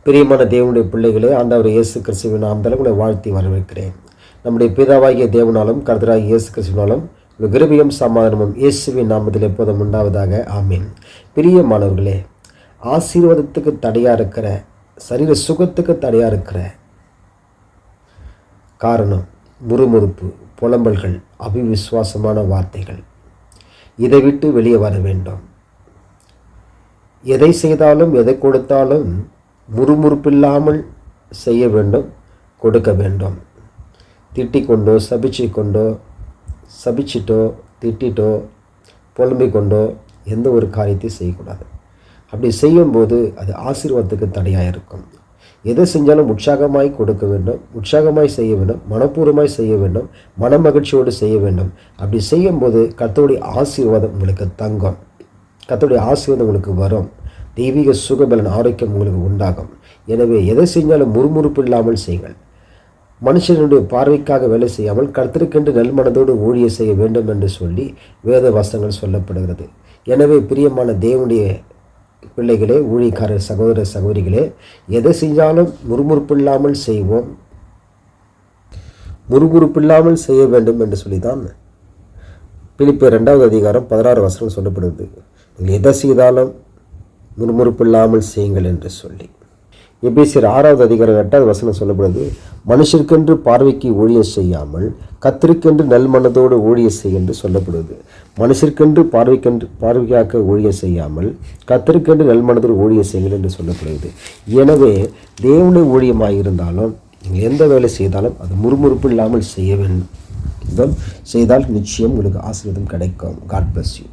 பிரியமான தேவனுடைய பிள்ளைகளே, ஆண்டவர் இயேசு கிறிஸ்துவின் நாமத்தில் உங்களை வாழ்த்தி வரவேற்கிறேன். நம்முடைய பிதாவாகிய தேவனாலும் கர்த்தராகிய இயேசு கிறிஸ்துவினாலும் கிருபையும் சமாதானமும் இயேசுவின் நாமத்தில் எப்போதும் உண்டாவதாக. ஆமீன். பிரியமானவர்களே, ஆசீர்வாதத்துக்கு தடையாக இருக்கிற, சரீர சுகத்துக்கு தடையாக இருக்கிற காரணம் முறுமுறுப்பு, புலம்பல்கள், அபிவிசுவாசமான வார்த்தைகள். இதை விட்டு வெளியே வர வேண்டும். எதை செய்தாலும் எதை கொடுத்தாலும் முறுமுறுப்பில்லாமல் செய்ய வேண்டும், கொடுக்க வேண்டும். திட்டிக்கொண்டோ சபிச்சிட்டோ திட்டிட்டோ புலம்பிக் கொண்டோ எந்த ஒரு காரியத்தை செய்யக்கூடாது. அப்படி செய்யும்போது அது ஆசீர்வாதத்துக்கு தடையாக இருக்கும். எதை செஞ்சாலும் உற்சாகமாய் கொடுக்க வேண்டும், உற்சாகமாய் செய்ய வேண்டும், மனப்பூர்வமாய் செய்ய வேண்டும், மன மகிழ்ச்சியோடு செய்ய வேண்டும். அப்படி செய்யும்போது கர்த்தருடைய ஆசீர்வாதம் உங்களுக்கு தங்கும், கர்த்தருடைய ஆசீர்வாதம் உங்களுக்கு வரும், தெய்வீக சுகபலன் ஆரோக்கியம் உங்களுக்கு உண்டாகும். எனவே எதை செஞ்சாலும் முறுமுறுப்பு இல்லாமல் செய்யுங்கள். மனுஷனுடைய பார்வைக்காக வேலை செய்யாமல் கர்த்தருக்கென்று நல்மனதோடு ஊழியம் செய்ய வேண்டும் என்று சொல்லி வேத வசனங்கள் சொல்லப்படுகிறது. எனவே பிரியமான தேவனுடைய பிள்ளைகளே, ஊழியக்காரர் சகோதர சகோதரிகளே, எதை செஞ்சாலும் முறுமுறுப்பில்லாமல் செய்வோம். முறுமுறுப்பில்லாமல் செய்ய வேண்டும் என்று சொல்லிதான் பிலிப்பியர் 2வது அதிகாரம் 16 வசனம் சொல்லப்படுகிறது. நீங்கள் எதை செய்தாலும் முறுமுறுப்பில்லாமல் செய்யுங்கள் என்று சொல்லி. எபேசியர் 6வது அதிகாரம் 8வது வசனம் சொல்லப்படுது, மனுஷருக்கென்று பார்வைக்கு ஊழியம் செய்யாமல் கர்த்தருக்கென்று நல்மனதோடு ஊழியம் செய்ய என்று சொல்லப்படுது. மனுஷருக்கென்று பார்வைக்காக ஊழியம் செய்யாமல் கர்த்தருக்கென்று நல்மனதோடு ஊழியம் செய்யுங்கள் என்று சொல்லப்படுது. எனவே தேவனுடைய ஊழியமாக இருந்தாலும் நீங்கள் எந்த வேலை செய்தாலும் அது முறுமுறுப்பு இல்லாமல் செய்ய வேண்டும். செய்தால் நிச்சயம் உங்களுக்கு ஆசீர்வாதம் கிடைக்கும். God bless you.